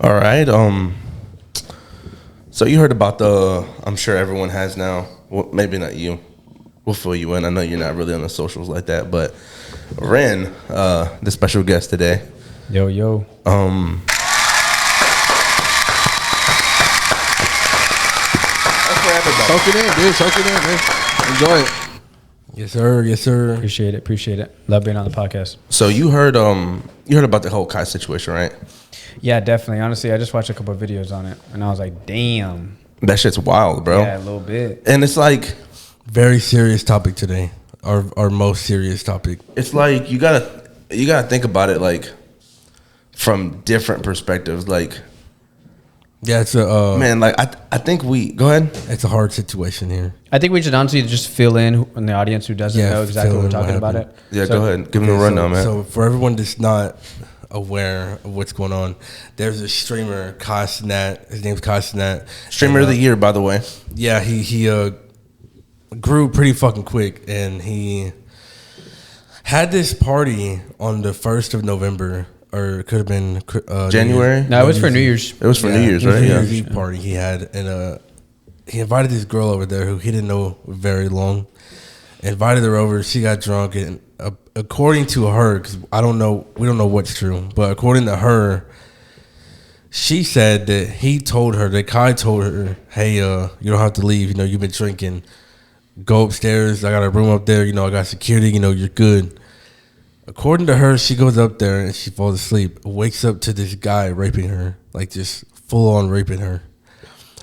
All right. So you heard about I'm sure everyone has now. Well, maybe not you. We'll fill you in. I know you're not really on the socials like that, but Ren, the special guest today. Yo. Soak it in, dude. Soak it in, man. Enjoy it. Yes, sir. Yes, sir. Appreciate it. Love being on the podcast. So you heard about the whole Kai situation, right? Yeah, definitely. Honestly, I just watched a couple of videos on it, and I was like, damn. That shit's wild, bro. Yeah, a little bit. And it's like very serious topic today. Our most serious topic. It's like you gotta think about it like from different perspectives. Like, yeah, it's a man. Like I think go ahead. It's a hard situation here. I think we should honestly just fill in the audience who doesn't know exactly what we're talking about it. Yeah, so, go ahead. Give me a rundown, man. So for everyone that's not aware of what's going on, there's a streamer, Cenat. His name's Cenat. Streamer of the year, by the way. Yeah, he grew pretty fucking quick, and he had this party on the 1st of November, or it could have been January. No, it was for New Year's. It was for New Year's, right? New Year's Eve party he had, and he invited this girl over there who he didn't know very long. Invited her over. She got drunk, and according to her, because we don't know what's true, but according to her, she said that Kai told her, hey, you don't have to leave. You've been drinking. Go upstairs. I got a room up there. I got security. You're good. According to her, she goes up there and she falls asleep. Wakes up to this guy raping her, like just full on raping her.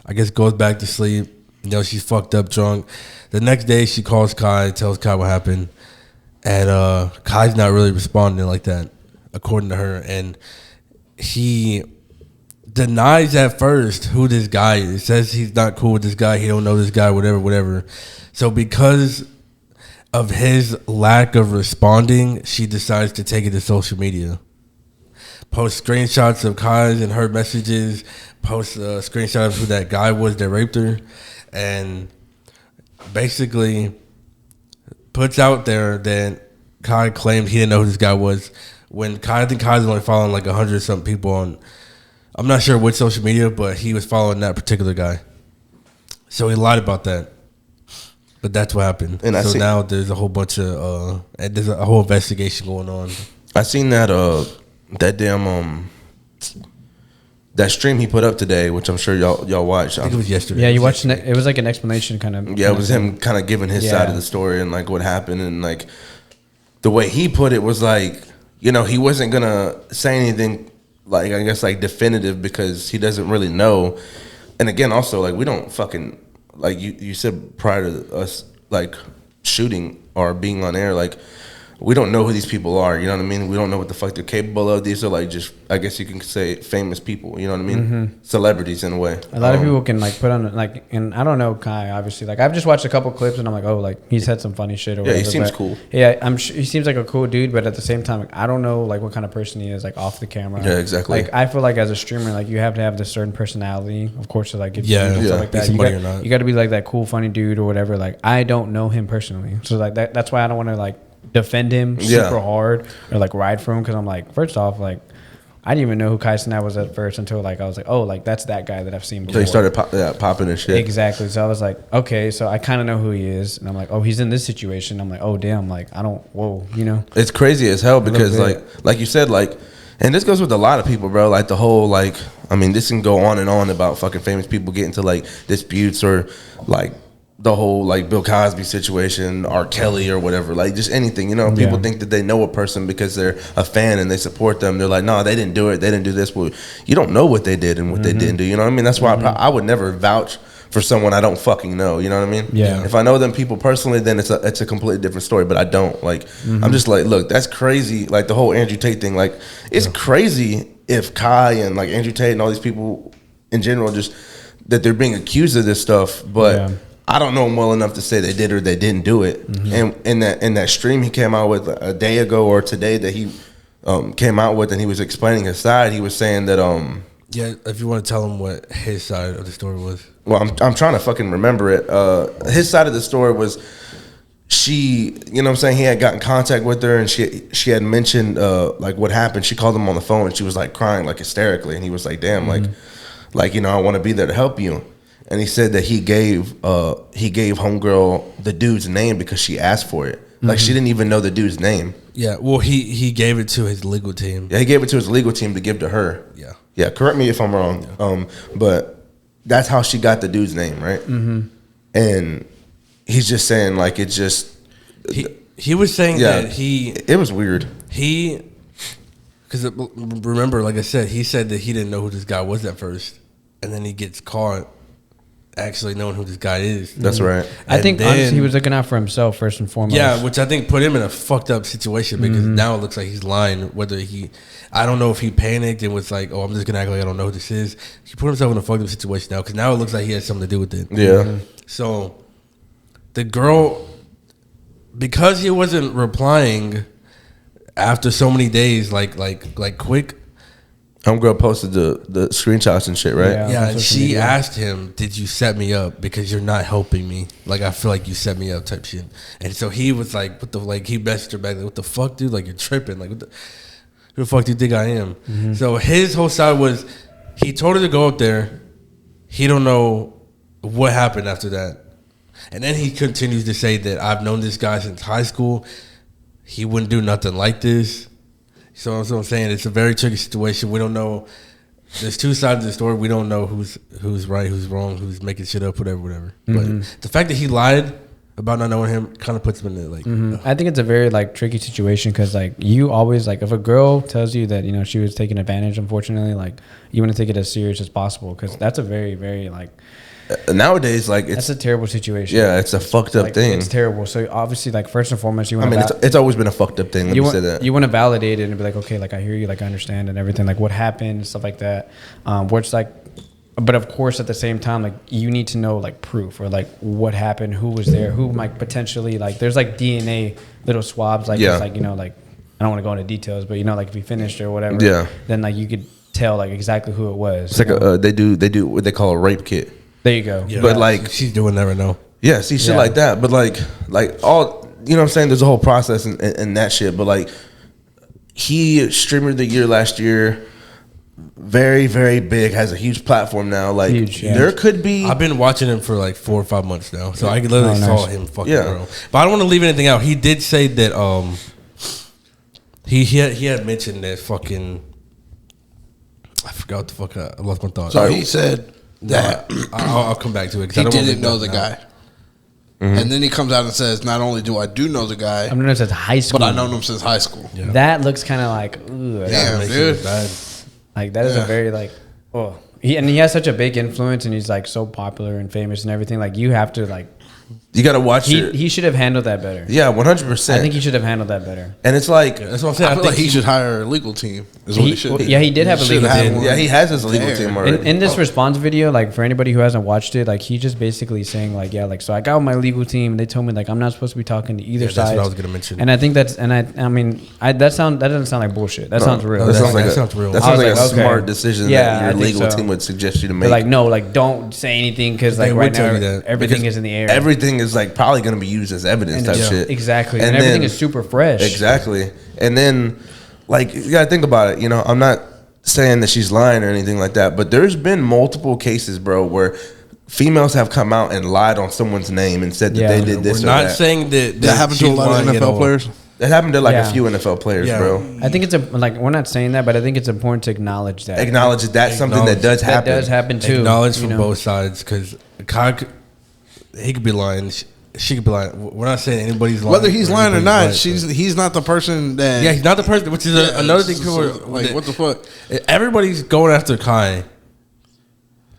I guess goes back to sleep. She's fucked up, drunk. The next day, she calls Kai, tells Kai what happened, and Kai's not really responding like that, according to her. And he denies at first who this guy is. Says he's not cool with this guy. He don't know this guy. Whatever. So because of his lack of responding, she decides to take it to social media. Post screenshots of Kai's and her messages. Post a screenshot of who that guy was that raped her. And basically puts out there that Kai claimed he didn't know who this guy was. When I think Kai's only following like 100-something people on, I'm not sure which social media, but he was following that particular guy. So he lied about that. But that's what happened. And so now there's a whole bunch of there's a whole investigation going on. I seen that damn that stream he put up today, which I'm sure y'all watched. I think it was yesterday. Yeah, you watched it. It was like an explanation kind of. Yeah, it was him kind of giving his side of the story and like what happened, and like the way he put it was like, he wasn't gonna say anything like, I guess, like definitive because he doesn't really know. And again, also like we don't fucking, like you said prior to us like shooting or being on air, like we don't know who these people are, you know what I mean? We don't know what the fuck they're capable of. These are like just, I guess you can say, famous people, you know what I mean? Mm-hmm. Celebrities in a way. A lot of people can like put on like, and I don't know Kai obviously. Like I've just watched a couple clips and I'm like, oh, like he's had some funny shit. Or whatever, he seems cool. Yeah, I'm sure he seems like a cool dude, but at the same time, like, I don't know like what kind of person he is like off the camera. Yeah, exactly. Like I feel like as a streamer, like you have to have this certain personality, of course, to like get stuff like that. You got to be like that cool, funny dude or whatever. Like I don't know him personally, so like that's why I don't want to like defend him super hard or like ride for him, because I'm like, first off, like I didn't even know who Kai Cenat was at first until like I was like, oh, like that's that guy that I've seen before. So he started popping and shit. Exactly. So I was like, okay, so I kind of know who he is, and I'm like, oh, he's in this situation. I'm like, oh damn, like I don't, It's crazy as hell because like you said, like, and this goes with a lot of people, bro. Like the whole like, I mean, this can go on and on about fucking famous people getting to like disputes or like the whole like Bill Cosby situation, R. Kelly or whatever, like just anything, people think that they know a person because they're a fan and they support them. They're like, no, they didn't do it. They didn't do this. Well, you don't know what they did and what they didn't do. You know what I mean? That's why I would never vouch for someone I don't fucking know. You know what I mean? Yeah. If I know them people personally, then it's a completely different story, but I don't. Like, I'm just like, look, that's crazy. Like the whole Andrew Tate thing, like it's crazy if Kai and like Andrew Tate and all these people in general, just that they're being accused of this stuff, but I don't know him well enough to say they did or they didn't do it. And in that stream he came out with a day ago or today that he came out with, and he was explaining his side. He was saying that if you want to tell him what his side of the story was. Well, I'm trying to fucking remember it. His side of the story was, she, you know what I'm saying, he had gotten in contact with her, and she had mentioned like what happened. She called him on the phone, and she was like crying like hysterically, and he was like, damn, like you know, I want to be there to help you. And he said that he gave homegirl the dude's name because she asked for it. Like she didn't even know the dude's name. Yeah, well, he gave it to his legal team. Yeah, he gave it to his legal team to give to her. Yeah, correct me if I'm wrong. Yeah. But that's how she got the dude's name, right? And he's just saying like it just. He was saying that it was weird. Because remember, like I said, he said that he didn't know who this guy was at first, and then he gets caught actually knowing who this guy is. That's right. I think honestly he was looking out for himself first and foremost. Yeah, which I think put him in a fucked up situation because now it looks like he's lying. I don't know if he panicked and was like, "Oh, I'm just gonna act like I don't know who this is." He put himself in a fucked up situation now because now it looks like he has something to do with it. Yeah. So the girl, because he wasn't replying after so many days, like quick. Homegirl posted the screenshots and shit, right? Yeah, and she asked him, "Did you set me up? Because you're not helping me. Like I feel like you set me up," type shit. And so he was like, "What the?" Like he messaged her back, like, "What the fuck, dude? Like you're tripping. Like who the fuck do you think I am?" So his whole side was, he told her to go up there. He don't know what happened after that, and then he continues to say that I've known this guy since high school. He wouldn't do nothing like this. So that's what I'm saying. It's a very tricky situation. We don't know. There's two sides of the story. We don't know who's right, who's wrong, who's making shit up, whatever. But the fact that he lied about not knowing him kind of puts him in there. Like, I think it's a very like tricky situation because like you always like if a girl tells you that you know she was taking advantage, unfortunately, like you want to take it as serious as possible because that's a very very like. Nowadays, like that's a terrible situation. Yeah, it's a fucked up thing. It's terrible. So obviously, like first and foremost, you want. It's always been a fucked up thing. Let me say that. You want to validate it and be like, okay, like I hear you, like I understand and everything, like what happened and stuff like that. Where it's like, but of course, at the same time, like you need to know like proof or like what happened, who was there, who might potentially like. There's like DNA little swabs, like it's like you know, like I don't want to go into details, but you know, like if you finished or whatever, then like you could tell like exactly who it was. It's like they do what they call a rape kit. There you go. Yeah. But like she's doing never know. Yeah, see shit like that. But like all you know what I'm saying, there's a whole process and that shit. But like he streamer of the year last year, very, very big, has a huge platform now. Like huge, there could be I've been watching him for like 4 or 5 months now. So I literally saw him fucking girl. But I don't want to leave anything out. He did say that he had mentioned that fucking I forgot what the fuck I lost my thoughts. So he said that I'll come back to it. He didn't know the guy. And then he comes out and says, not only do I do know the guy, I've known him since high school. But I known him since high school. Yeah. That looks kind of like, ooh. Damn, dude. Like, that is a very, like, oh. He has such a big influence, and he's, like, so popular and famous and everything. Like, you have to, like. You got to watch it. He should have handled that better. Yeah, 100%. I think he should have handled that better. And it's like, that's what I'm saying. I feel like he should hire a legal team. Is what he should do. Yeah, he did have a legal team. Yeah, he has his legal team already. In this response video, like for anybody who hasn't watched it, like he just basically saying like, yeah, like so I got with my legal team. And they told me like I'm not supposed to be talking to either side. That's what I was gonna mention. And I think that's I mean that doesn't sound like bullshit. That sounds real. That sounds real. That sounds like a smart decision that your legal team would suggest you to make. But like no, like don't say anything because like right now everything is in the air. Everything is like probably gonna be used as evidence type shit. Exactly. And everything is super fresh. Exactly. And then like you gotta think about it, you know, I'm not saying that she's lying or anything like that, but there's been multiple cases, bro, where females have come out and lied on someone's name and said that they did this or that. We're not saying that happened to a lot of NFL players. That happened to like a few NFL players, bro. I think it's we're not saying that, but I think it's important to acknowledge that. Acknowledge that that's something that does happen. That does happen too. Acknowledge from both sides because he could be lying. She could be lying. We're not saying anybody's lying. Whether he's lying or not, he's not the person that. Yeah, he's not the person. Which is another thing. Like what the fuck? Everybody's going after Kai.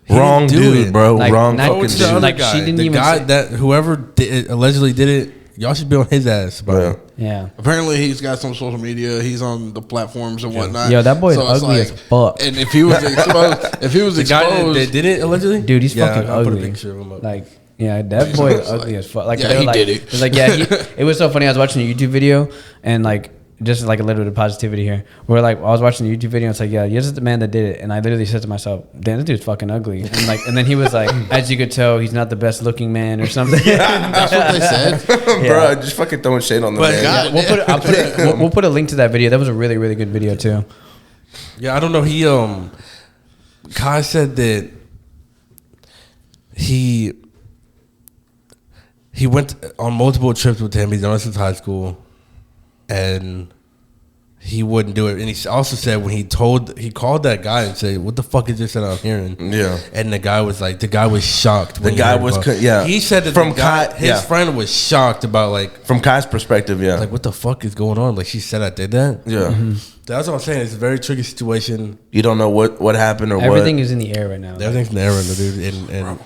Wrong dude, bro. Like, wrong fucking dude. Like she didn't even. The guy that whoever allegedly did it, y'all should be on his ass about it. Yeah. Apparently, he's got some social media. He's on the platforms and whatnot. Yo, that boy's ugly as fuck. And if he was exposed, the guy that did it allegedly, dude, he's fucking ugly. I'll put a picture of him up. Like. Yeah, that boy is ugly as fuck. Like, he did it. It was like, it was so funny. I was watching a YouTube video and like just like a little bit of positivity here. We're like, I was watching the YouTube video and it's like, yeah, this is the man that did it. And I literally said to myself, damn, this dude's fucking ugly. And like, and then he was like, as you could tell, he's not the best looking man or something. That's what they said. Bro, just fucking throwing shade on the man. God, We'll put a link to that video. That was a really, really good video too. Yeah, I don't know. Kai said that he went on multiple trips with him. He's known since high school, and he wouldn't do it. And he also said when he called that guy and said, "What the fuck is this that I'm hearing?" Yeah, and the guy was shocked. The guy was He said that from his friend was shocked about like from Kai's perspective. Yeah, like what the fuck is going on? Like she said I did that. Yeah, that's what I'm saying. It's a very tricky situation. You don't know what happened or everything is in the air right now. Everything's in the air right now, dude. And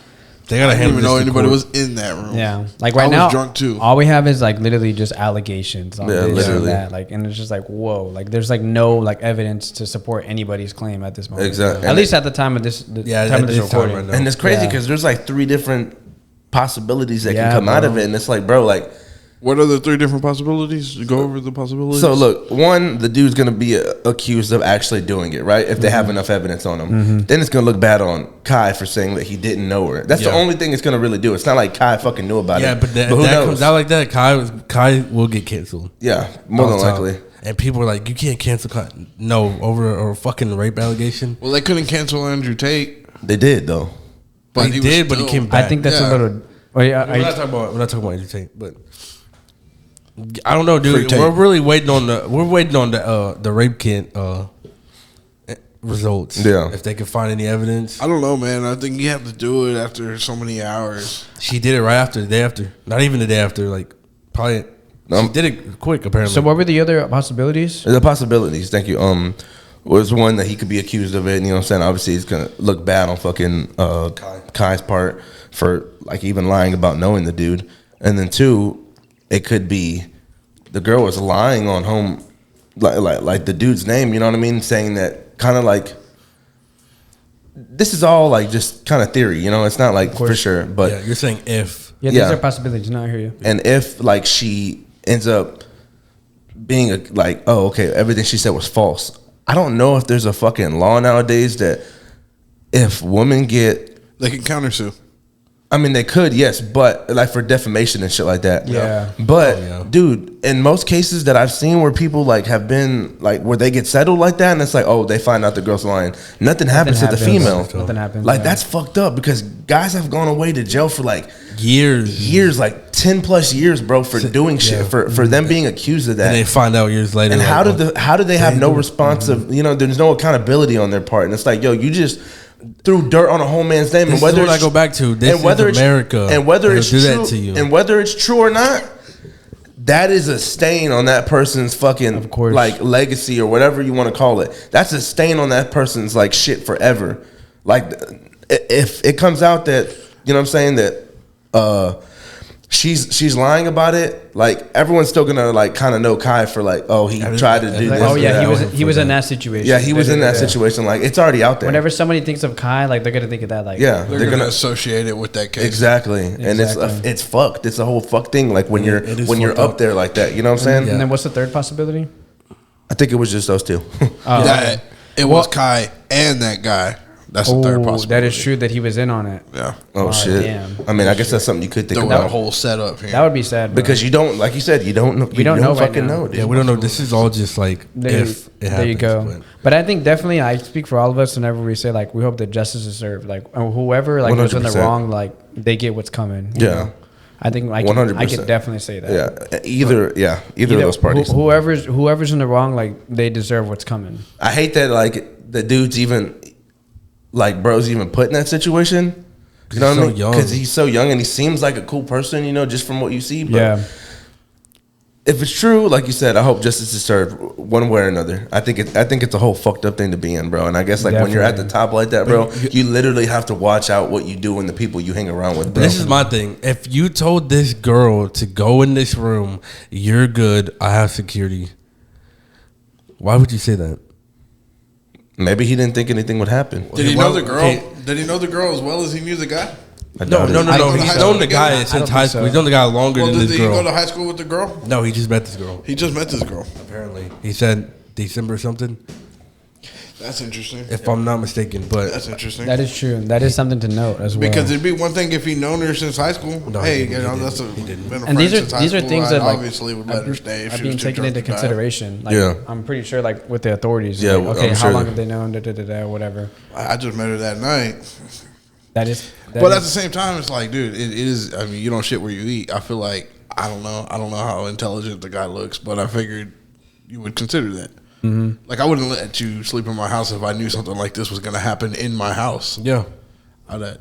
they gotta I didn't even know anybody was in that room. Yeah, like right now, I was drunk too. All we have is like literally just allegations on this literally. and that. Like, and it's just like whoa, like there's like no like evidence to support anybody's claim at this moment. Exactly. At least at the time of this, time of this recording. Right now. And it's crazy because there's like 3 different possibilities that can come out of it, and it's like, bro, like. What are the 3 different possibilities? Go over the possibilities. So look, one, the dude's gonna be accused of actually doing it, right? If they have enough evidence on him, then it's gonna look bad on Kai for saying that he didn't know her. That's the only thing it's gonna really do. It's not like Kai fucking knew about it. Yeah, but who that comes out like that, Kai will get canceled. Yeah, more than likely. And people are like, you can't cancel Kai. No, over a fucking rape allegation. Well, they couldn't cancel Andrew Tate. They did though. But he did, but he came back. I think that's a little. We're not talking about Andrew Tate, but. I don't know, dude. We're waiting on the rape kit results. Yeah, if they can find any evidence. I don't know, man. I think you have to do it after so many hours. She did it right after the day after, not even the day after. Like probably she did it quick. Apparently. So what were the other possibilities? The possibilities. Thank you. Was one that he could be accused of it. You know what I'm saying? Obviously, it's gonna look bad on fucking Kai's part for like even lying about knowing the dude, and then 2. It could be the girl was lying on home, like the dude's name. You know what I mean? Saying that kind of like this is all like just kind of theory. You know, it's not like for sure. But yeah, you're saying if these are possibilities. No, I hear you. And if like she ends up being like, oh, okay, everything she said was false. I don't know if there's a fucking law nowadays that if women they can countersue. I mean, they could, yes, but like for defamation and shit like that. Yeah. But, dude, in most cases that I've seen where people like have been like where they get settled like that, and it's like, oh, they find out the girl's lying. Nothing happens to the female. Nothing happens. Like that's fucked up because guys have gone away to jail for like years, like 10+ years, bro, for doing shit for them being accused of that. And they find out years later. And how do they have no response of there's no accountability on their part, and it's like, yo, you just threw dirt on a whole man's name, and whether I go back to this and whether is America, and whether it's true, that to you. And whether it's true or not, that is a stain on that person's fucking like legacy or whatever you want to call it. That's a stain on that person's like shit forever. Like if it comes out that you know what I'm saying that she's lying about it, like everyone's still gonna like kind of know Kai for like, oh, he tried to do like, this. Oh yeah, he was in that situation. Yeah, he was in that situation. Like it's already out there. Whenever somebody thinks of Kai, like they're gonna think of that. Like they're gonna associate it with that case. Exactly. And it's fucked. It's a whole fuck thing. Like when you're up there like that, you know what I'm saying? And then what's the third possibility? I think it was just those 2. It was Kai and that guy. That's the third possibility. That is true that he was in on it. Yeah. Oh shit. Damn. I mean, I guess that's something you could think about. The whole setup here. That would be sad, bro. Because you don't, like you said, you don't know. We don't know fucking right now. know. Dude. Yeah, we don't know. This is all just like if it happens. There you go. But I think definitely, I speak for all of us whenever we say like we hope that justice is served. Like whoever like was in the wrong, like they get what's coming. You know? I think I could definitely say that. Yeah. Either of those parties. Whoever's in the wrong, like they deserve what's coming. I hate that like the dude's even like bro's even put in that situation. You know what I mean? Because he's so young and he seems like a cool person, you know, just from what you see. But if it's true, like you said, I hope justice is served one way or another. I think it's a whole fucked up thing to be in, bro. And I guess like when you're at the top like that, bro, you literally have to watch out what you do and the people you hang around with, bro. This is my thing. If you told this girl to go in this room, you're good, I have security. Why would you say that? Maybe he didn't think anything would happen. Did he know the girl? Did he know the girl as well as he knew the guy? No. He's known the guy since high school. He's known the guy longer than this girl. Did he go to high school with the girl? No, he just met this girl. He just met this girl. Apparently, he said December or something. That's interesting. If I'm not mistaken, but that's interesting. That is true. That is something to note as well. Because it'd be one thing if he'd known her since high school. No, hey, he didn't. And these are things that like obviously would let her stay. Are being taken into consideration. Like, I'm pretty sure, like with the authorities. Yeah. Like, okay, I'm how sure long have they known? Whatever. I just met her that night. That is. But at the same time, it's like, dude, it is. I mean, you don't shit where you eat. I feel like I don't know how intelligent the guy looks, but I figured you would consider that. Mm-hmm. Like, I wouldn't let you sleep in my house if I knew something like this was going to happen in my house. Yeah, I'd have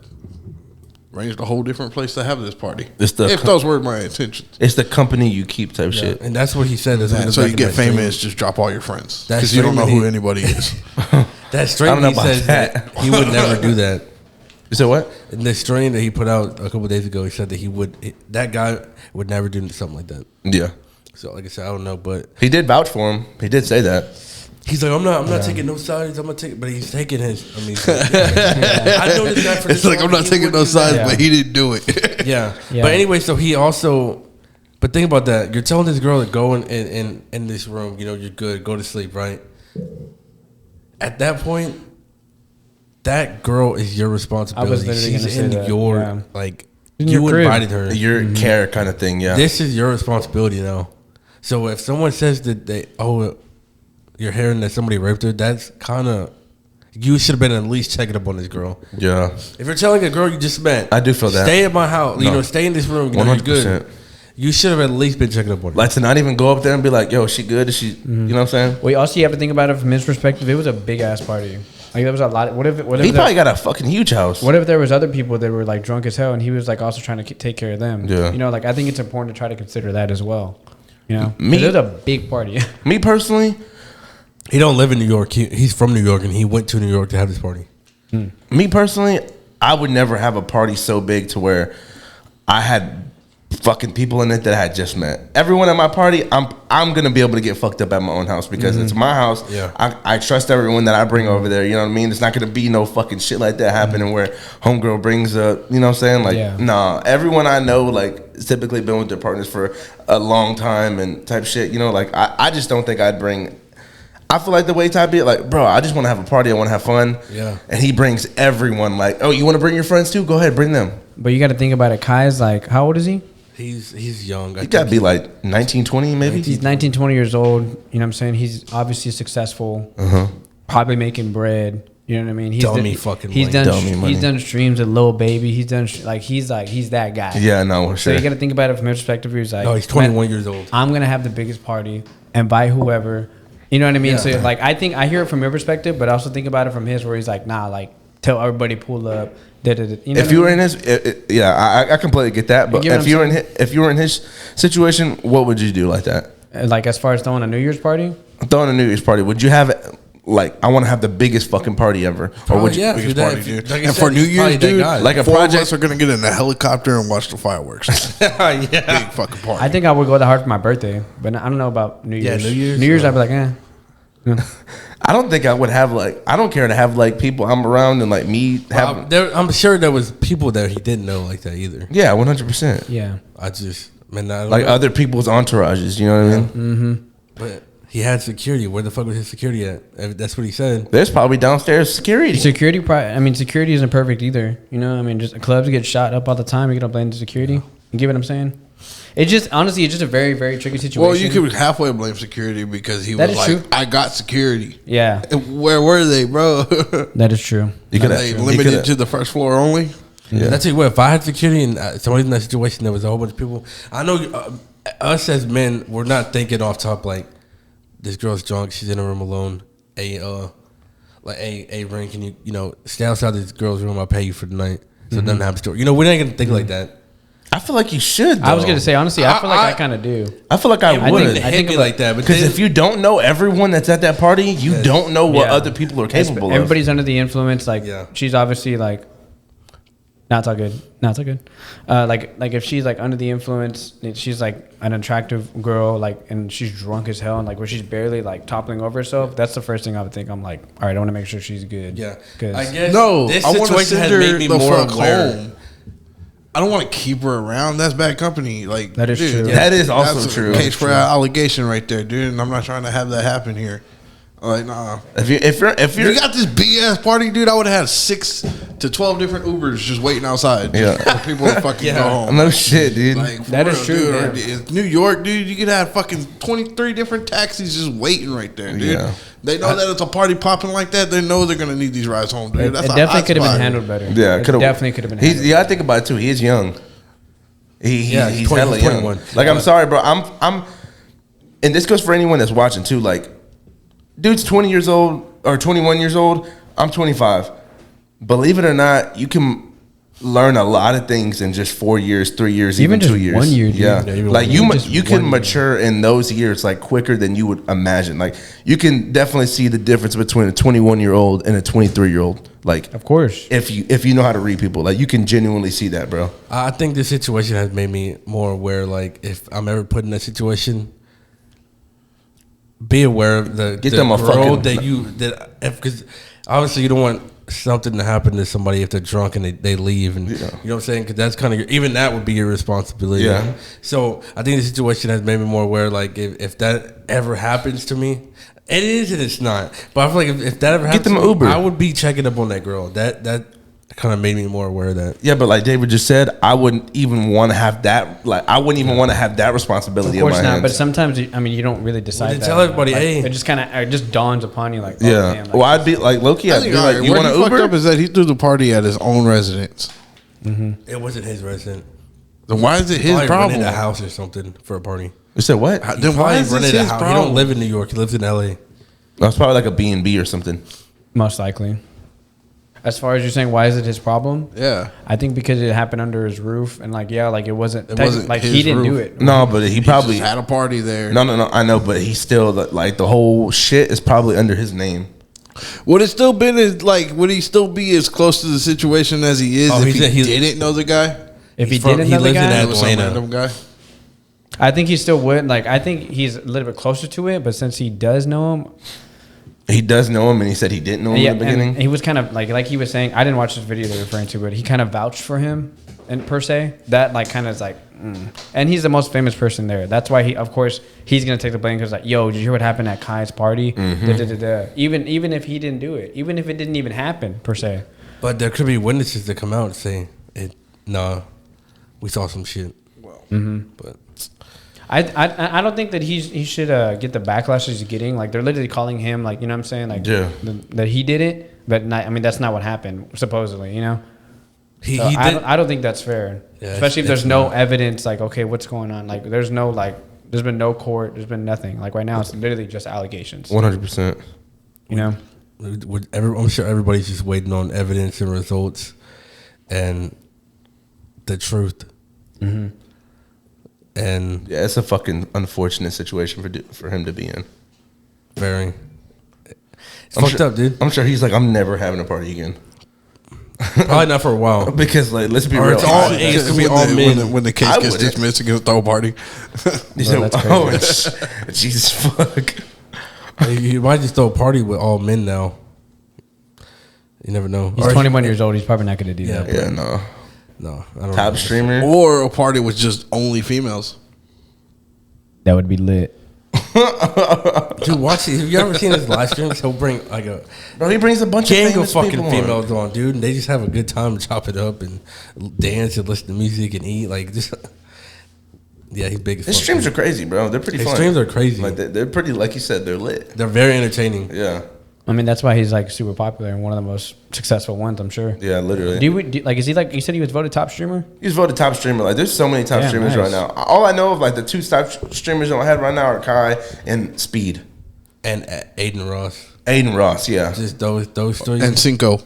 arranged a whole different place to have this party. If those were my intentions. It's the company you keep type shit. And that's what he said. So you get famous, just drop all your friends. Because you don't know who anybody is. That strain, I don't know he about says that he would never do that. You said what? In the strain that he put out a couple of days ago, he said that that guy would never do something like that. Yeah. So, like I said, I don't know, but He did vouch for him. He did say that. he's like, I'm not taking no sides. I'm gonna take, but he's taking his. I mean, I know this guy for this. It's like, I'm not taking no sides, but he didn't do it. Yeah. But anyway, so he also. But think about that. You're telling this girl to go in this room. You know, you're good. Go to sleep, right? At that point, that girl is your responsibility. She's in your like. You invited her. Your care kind of thing. Yeah. This is your responsibility now. So if someone says that you're hearing that somebody raped her, that's kind of, you should have been at least checking up on this girl. Yeah. If you're telling a girl you just met, I do feel that. Stay at my house. You know, stay in this room. You know, you're good. You should have at least been checking up on her. Like, to not even go up there and be like, yo, is she good? Is she, you know what I'm saying? Well, also you have to think about it from his perspective. It was a big ass party. Like, there was a lot. What if he probably got a fucking huge house. What if there was other people that were like drunk as hell, and he was like also trying to take care of them? Yeah. You know, like, I think it's important to try to consider that as well. You know, it was a big party. Me personally, he don't live in New York. He's from New York, and he went to New York to have this party. Me personally, I would never have a party so big to where I had fucking people in it that I had just met. Everyone at my party, I'm gonna be able to get fucked up at my own house because it's my house. Yeah. I trust everyone that I bring over there. You know what I mean? It's not gonna be no fucking shit like that happening where homegirl brings a, you know what I'm saying? Like, nah. Everyone I know, like, typically been with their partners for a long time and type shit. You know, like, I just don't think I'd bring. I feel like the way Ty be it, like, bro, I just want to have a party. I want to have fun. Yeah. And he brings everyone. Like, oh, you want to bring your friends too? Go ahead, bring them. But you got to think about it. Kai's like, how old is he? He's young. He got to be like 19, 20 maybe. He's 19, 20 years old. You know what I'm saying? He's obviously successful. Probably making bread. You know what I mean? He's dummy money. He's done streams with Lil Baby. He's done he's that guy. Yeah, no, sure. So you got to think about it from his perspective. He's like, no, he's 21 years old. I'm gonna have the biggest party, invite whoever. You know what I mean? Yeah. So like, I hear it from your perspective, but I also think about it from his, where he's like, nah, like, tell everybody pull up. You know if you were in his, I completely get that. But if you were in his situation, what would you do like that? Like, as far as throwing a New Year's party? Throwing a New Year's party, would you have it? Like, I want to have the biggest fucking party ever, or would you? Biggest party, dude. Like, and for New Year's, dude, like a four project, of us are gonna get in a helicopter and watch the fireworks. Yeah, big fucking party. I think I would go that hard for my birthday, but I don't know about New Year's. Yeah, New Year's, I'd be like, eh. I don't think I would have I don't care to have like people I'm around and like me have. I'm sure there was people that he didn't know like that either. Yeah, 100%. Yeah, I don't like know. Other people's entourages. You know what I mean? Mm-hmm. But he had security. Where the fuck was his security at? That's what he said. There's probably downstairs security. Security isn't perfect either. You know, I mean, just clubs get shot up all the time. You're gonna blame the security. You get what I'm saying? It's just, honestly, it's just a very, very tricky situation. Well, you could halfway blame security because he was like, true. I got security. Yeah. Where were they, bro? That is true. They limited to the first floor only? Yeah. That's it. If I had security and somebody's in that situation, there was a whole bunch of people. I know us as men, we're not thinking off top like, this girl's drunk, she's in a room alone. Ring, can you stay outside this girl's room, I'll pay you for the night. So it doesn't have a story. You know, we're not going to think like that. I feel like you should, though. I was going to say, honestly, I feel like I kind of do. I feel like I would. I think like that. Because if you don't know everyone that's at that party, you don't know what other people are capable of. Everybody's under the influence. Like, she's obviously like, not so good. Like if she's like under the influence, she's like an attractive girl, like, and she's drunk as hell, and like where she's barely like toppling over herself. That's the first thing I would think. I'm like, all right, I want to make sure she's good. Yeah. I guess this situation has made me more aware. I don't want to keep her around. That's bad company. Like that is true. That is also that's true. A case for allegation right there, dude. And I'm not trying to have that happen here. Like, nah. If you got this big ass party, dude, I would have had 6 to 12 different Ubers just waiting outside. Yeah. For people to fucking go home. No shit, dude. Like, that is true. Dude, it's New York, dude. You could have fucking 23 different taxis just waiting right there, dude. Yeah. They know that it's a party popping like that. They know they're gonna need these rides home, dude. It That's definitely could have been handled better. Yeah, it definitely could have been handled. I think about it too. He is young. He's hella young. 21. Like, I'm sorry, bro. I'm, and this goes for anyone that's watching too. Like, dude's 20 years old or 21 years old. I'm 25. Believe it or not, you can learn a lot of things in just 4 years, 3 years, even 2 years. 1 year, dude. Yeah, like you can 1 mature in those years like quicker than you would imagine. Like, you can definitely see the difference between a 21-year-old and a 23-year-old. Like, Of course. if you know how to read people, like, you can genuinely see that, bro. I think this situation has made me more aware. Like, if I'm ever put in that situation, be aware of the them a girl fucking- because obviously you don't want something to happen to somebody if they're drunk and they leave, and you know what I'm saying, because that's kind of even that would be your responsibility. Yeah. So I think the situation has made me more aware. Like, if that ever happens to me, it is and it's not. But I feel like if that ever happens, them to me, Uber. I would be checking up on that girl. That kind of made me more aware of that. Yeah, but like David just said, I wouldn't even want to have that. Like, I wouldn't even want to have that responsibility. Of course in my not. hands. But sometimes, you don't really decide Well, that. tell everybody, Like, hey. it just dawns upon you, like, oh, Yeah. damn, like, Well, I'd be like, low-key, I'd be like, you want to to fucked Uber? up is that he threw the party at his own residence. It wasn't his resident. Then why is it his Probably problem? rented a house or something for a party. You said what? Then why is this rented his a house. He problem? don't live in New York. He lives in LA. That's probably like a B&B or something. most likely. As far as you're saying, why is it his problem? Yeah. I think because it happened under his roof, and like, it wasn't. It wasn't like his he didn't do roof. it. No, but he probably Just had a party there. no. I know, but he still like the whole shit is probably under his name. Would it still been as like? Would he still be as close to the situation as he is Oh, if he he said didn't know the guy? If he He's from- didn't he know the lives in guy, It was some Atlanta. random guy. I think he still would. Like, I think he's a little bit closer to it, but since he does know him, He does know him, and he said he didn't know him yeah, in the beginning. and he was kind of like he was saying. I didn't watch this video they're referring to, but he kind of vouched for him, and per se, that like kind of is like, and he's the most famous person there. That's why of course, he's gonna take the blame because like, yo, did you hear what happened at Kai's party? Even if he didn't do it, even if it didn't even happen per se. But there could be witnesses that come out and say, "Nah, we saw some shit." Well, but I don't think that he should get the backlash he's getting. Like, they're literally calling him, like, you know what I'm saying, like, that he did it, but not, I mean, that's not what happened supposedly, you know. he So did. I don't think that's fair, Yeah, especially if it's there's no not. evidence. Like, okay, what's going on? Like, there's been no court, there's been nothing. Like, right now, it's literally just allegations. 100%. You know, I'm sure everybody's just waiting on evidence and results and the truth. And Yeah, it's a fucking unfortunate situation for him to be in. very, it's fucked up, dude. I'm sure he's like, I'm never having a party again. Probably not for a while. Because like, let's be Or real. it's all- I- it's gonna be When all the- men. when the case I gets wouldn't. dismissed against throw party. he said, that's oh, Jesus fuck. You might just throw a party with all men now. You never know. he's Or- 21 years old. He's probably not going to do Yeah, that. Yeah, no. No, I don't Top know. streamer. Or a party with just only females. That would be lit. Dude, watch it. Have you ever seen his live streams? He'll bring like a Bro, he brings a bunch of gang of famous fucking people on. females on, dude, and they just have a good time, chop it up and dance and listen to music and eat. Like, just yeah, he's big as His fuck. streams are crazy, bro. They're pretty His fun. streams are crazy. Like they're pretty, like you said, they're lit. They're very entertaining. Yeah, I mean, that's why he's like super popular and one of the most successful ones, I'm sure. yeah, literally. Like, is he like, you said he was voted top streamer? He's voted top streamer. Like, there's so many top Yeah, streamers nice. right now. All I know of, like, the two top streamers on my head right now are Kai and Speed. And Aiden Ross, Aiden Ross, yeah. just those three. And Cinco.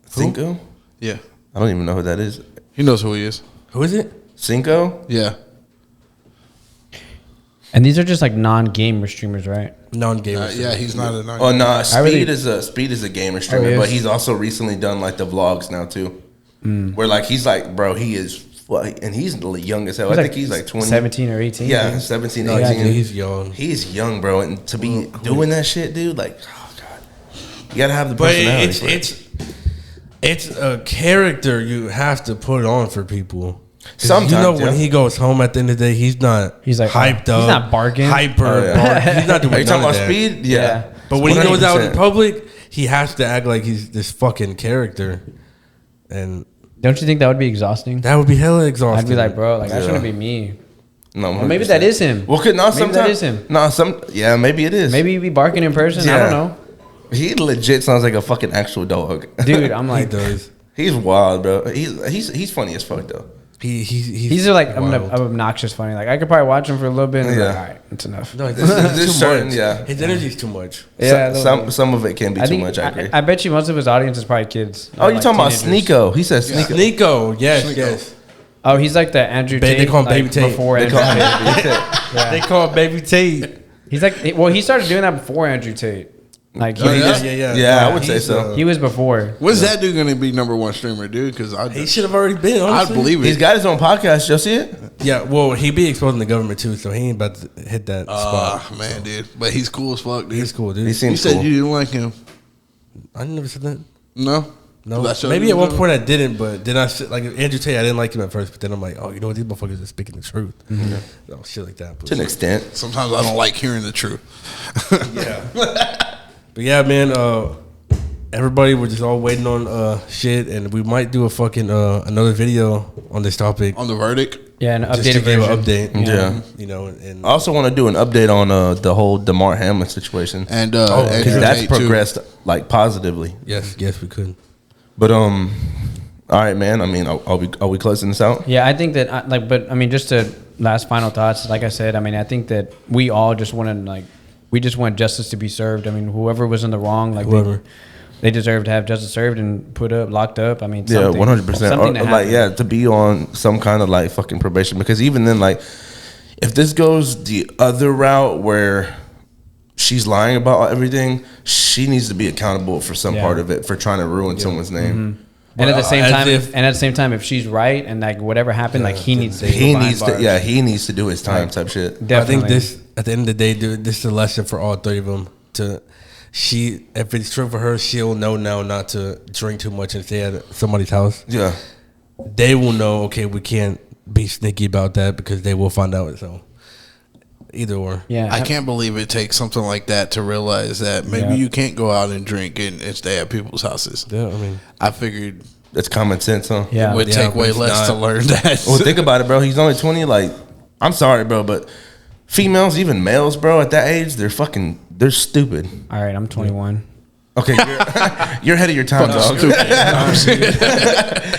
Cinco? Yeah. I don't even know who that is. He knows who he is. Who is it? Cinco? Yeah. And these are just like non-gamer streamers, right? Non-gamers. Yeah, he's not a Oh no, Speed really- is a gamer streamer, he but is? he's also recently done like the vlogs now too. Where like he's like, bro, he is, and he's young as hell. I think he's like 20, 17 or 18. yeah, 17, No, 18. he's young. He's young, bro, and to be doing that shit, dude, like, oh god, you gotta have the But personality. for it. it's It's a character you have to put on for people. Sometimes, when he goes home at the end of the day, he's like hyped up. He's not barking. Hyper. Barking. He's not doing Are you talking about that. speed? Yeah. But when 100%. he goes out in public, he has to act like he's this fucking character. And don't you think that would be exhausting? that would be hella exhausting. I'd be like, bro, like that shouldn't be me. No, Or maybe that is him. Well, sometimes that is him. No, maybe it is. Maybe he'd be barking in person. I don't know. He legit sounds like a fucking actual dog. Dude, I'm like, he does. He's wild, bro. He's funny as fuck though. He's like wild. obnoxious funny. Like I could probably watch him for a little bit and be like, all right, it's enough. No, There's certain, His energy's too much. Yeah, some of it can be too much. I agree. I bet you most of his audience is probably kids. Oh, you're talking about Sneeko? He says Sneeko. Sneeko, yes. Oh, he's like the Andrew Tate. They call him Baby Tate. Before They Andrew call him Tate. Baby Tate. Yeah. They call him Baby Tate. He's like, well, he started doing that before Andrew Tate. Like, Yeah, I would say so. He was before. When's that dude gonna be #1 streamer, dude? Because He should have already been. Honestly. I'd believe it. He's got his own podcast. You'll see it. Yeah, well, he be exposing the government too, so he ain't about to hit that spot. Man, dude. But he's cool as fuck, dude. He's cool, dude. He You seems said cool. you didn't like him. I never said that. No? No, That show maybe you at one was point I didn't, but then I like Andrew Tate. I didn't like him at first, but then I'm like, oh, you know what? These motherfuckers are speaking the truth. Oh, shit like that. But To an extent. Sometimes I don't like hearing the truth. But yeah, man. Everybody, we're just all waiting on shit, and we might do a fucking another video on this topic. On the verdict? Yeah, an Just to updated give version. an update. Yeah. You know, and I also want to do an update on the whole DeMar Hamlin situation. And Because Andrew that's Tate, too. progressed like positively. yes, we could. But all right, man. I mean, are we closing this out? Yeah, I think that, but I mean, just to last final thoughts, like I said, I mean, I think that we all just want to, we just want justice to be served. I mean, whoever was in the wrong, they deserve to have justice served and locked up. I mean, Yeah, 100%. Something to happen. To be on some kind of like fucking probation. Because even then, like, if this goes the other route where she's lying about everything, she needs to be accountable for some part of it for trying to ruin someone's name. And at the same As time, if- if she's right and like whatever happened, like he needs to. He needs to do his time type shit. Definitely. I think this, at the end of the day, dude, this is a lesson for all three of them. If it's true for her, she'll know now not to drink too much and stay at somebody's house. Yeah. They will know, okay, we can't be sneaky about that because they will find out. So either or. Yeah, I can't believe it takes something like that to realize that maybe you can't go out and drink and stay at people's houses. Yeah, I mean, I figured That's common sense, huh? Yeah. it would Yeah, take but way it's less to not. learn that. Well, think about it, bro. He's only 20. Like, I'm sorry, bro, but females, even males, bro, at that age, they're stupid. All right, I'm 21. Okay, you're ahead of your time, dog.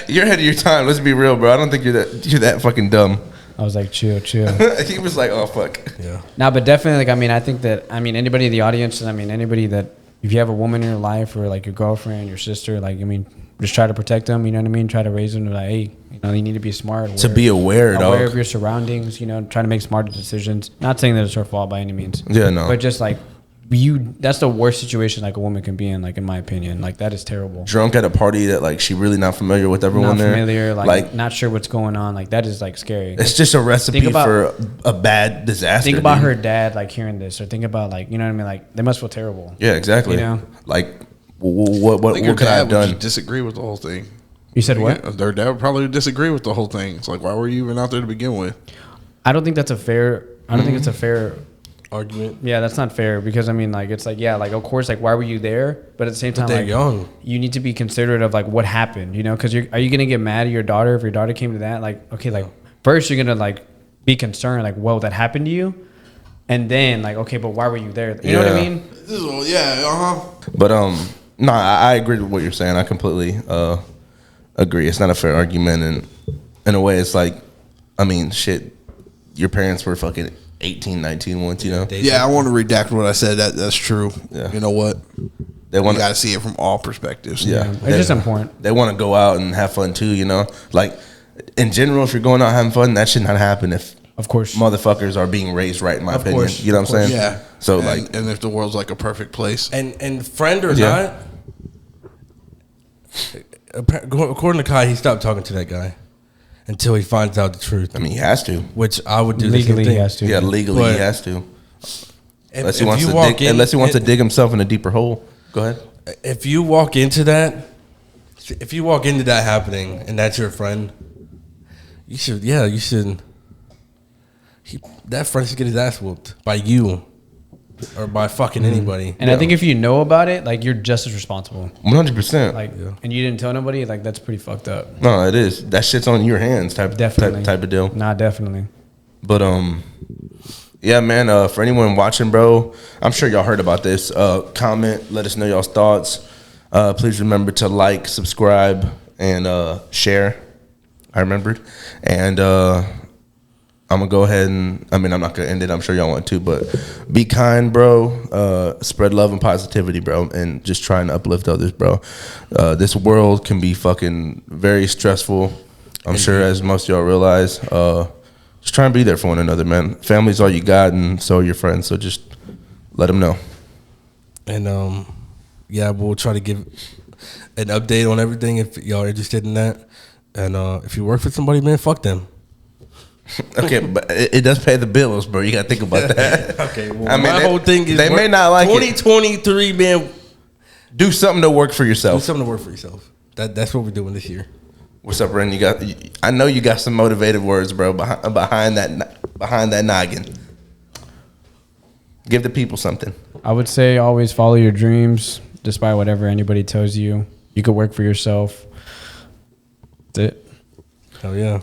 You're ahead of your time. Let's be real, bro. I don't think you're that fucking dumb. I was like, chill. He was like, oh fuck. yeah. No, but definitely, like, I mean, I think that, I mean, anybody in the audience, and I mean, anybody that, if you have a woman in your life or like your girlfriend, your sister, like, I mean, just try to protect them, you know what I mean? Try to raise them to like, hey, you know, you need to be smart. To be aware, dog. of your surroundings, you know, try to make smarter decisions. Not saying that it's her fault by any means. Yeah, no. But just like, that's the worst situation like a woman can be in, like in my opinion. Like that is terrible. Drunk at a party that like she really not familiar with everyone Not there. familiar, like not sure what's going on. Like that is like scary. It's just a recipe Think about- for a bad disaster. Think about dude. her dad like hearing this, or think about like, you know what I mean? Like they must feel terrible. Yeah, exactly. You know? Like what Like your could I dad have would done? just disagree with the whole thing. You said what? Their dad would probably disagree with the whole thing. It's like, why were you even out there to begin with? I don't think that's a fair. I don't think it's a fair Argument. Yeah, that's not fair because I mean, like, it's like, yeah, like, of course, like, why were you there? But at the same time, they're like, young. you need to be considerate of like what happened, you know? Because are you gonna get mad at your daughter if your daughter came to that? Like, okay, like first you're gonna like be concerned, like, whoa, that happened to you, and then like, okay, but why were you there? You know what I Yeah. mean? But no, I agree with what you're saying. I completely agree. It's not a fair argument, and in a way, it's like, I mean, shit, your parents were fucking 18, 19 once, you know. Yeah, I want to redact what I said. That's true. Yeah. You know what? They You want got to see it from all perspectives. Yeah. It's just important. They want to go out and have fun too, you know. Like in general, if you're going out having fun, that should not happen if Of course. motherfuckers are being raised right. In my opinion, course. you know what I'm saying? Yeah. So and if the world's like a perfect place, And friend or Yeah. not, according to Kai, he stopped talking to that guy until he finds out the truth. I mean, he has to. Which I would do Legally, the same thing. he has to. Yeah, legally But he has to. Unless he If wants you to walk dig, in- unless he wants to dig himself in a deeper hole. Go ahead. If you walk into that If you walk into that happening and that's your friend, you should. That friend should get his ass whooped by you or by fucking anybody. And I think if you know about it, like you're just as responsible. 100%. Like, and you didn't tell nobody, like that's pretty fucked up. No, it is. That shit's on your hands type of deal. Nah, definitely. But yeah, man. For anyone watching, bro, I'm sure y'all heard about this. Comment, let us know y'all's thoughts. Please remember to like, subscribe, and share. I remembered. And I'm gonna go ahead and I'm not gonna end it. I'm sure y'all want to, but be kind, bro. Spread love and positivity, bro, and just try and uplift others, bro. This world can be fucking very stressful. I'm sure, as most of y'all realize. Just try and be there for one another, man. Family's all you got, and so are your friends. So just let them know. And yeah, we'll try to give an update on everything if y'all are interested in that. And if you work for somebody, man, fuck them. Okay, but it does pay the bills, bro. You gotta think about that. Okay, well, my whole thing is they may not like 2023, it. man. Do something to work for yourself. Do something to work for yourself. That's what we're doing this year. What's up, Ren? I know you got some motivated words, bro, behind that noggin. Give the people something. I would say always follow your dreams, despite whatever anybody tells you. You could work for yourself. That's it. Oh yeah.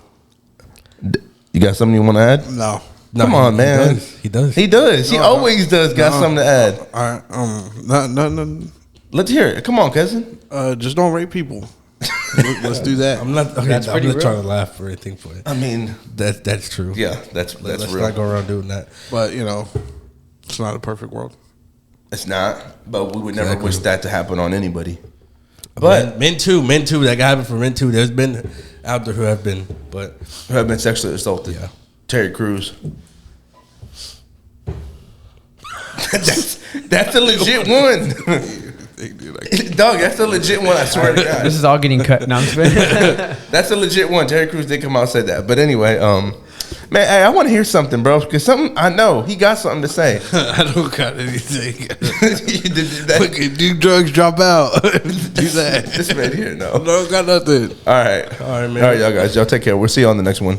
You got something you want to add? No. Come on, man. He does. He always does. Got something to add. All right. No. Let's hear it. Come on, cousin. Just don't rape people. Let's do that. I'm not trying to laugh or anything, but I mean, that's true. Yeah, that's Let's real. not go around doing that. But it's not a perfect world. It's not, but we would never wish that to happen on anybody. But men too. That got happened for men too. There's been out there who have been sexually assaulted. Yeah. Terry Crews. that's a legit one. Dog, that's a legit one. I swear to God. This is all getting cut. No, I'm just kidding. That's a legit one. Terry Crews did come out and say that. But anyway, man, hey, I want to hear something, bro. Because I know he got something to say. I don't got anything. Look, do drugs, drop out. Do that. This man here, no. I don't got nothing. All right, man. All right, y'all guys. Y'all take care. We'll see you on the next one.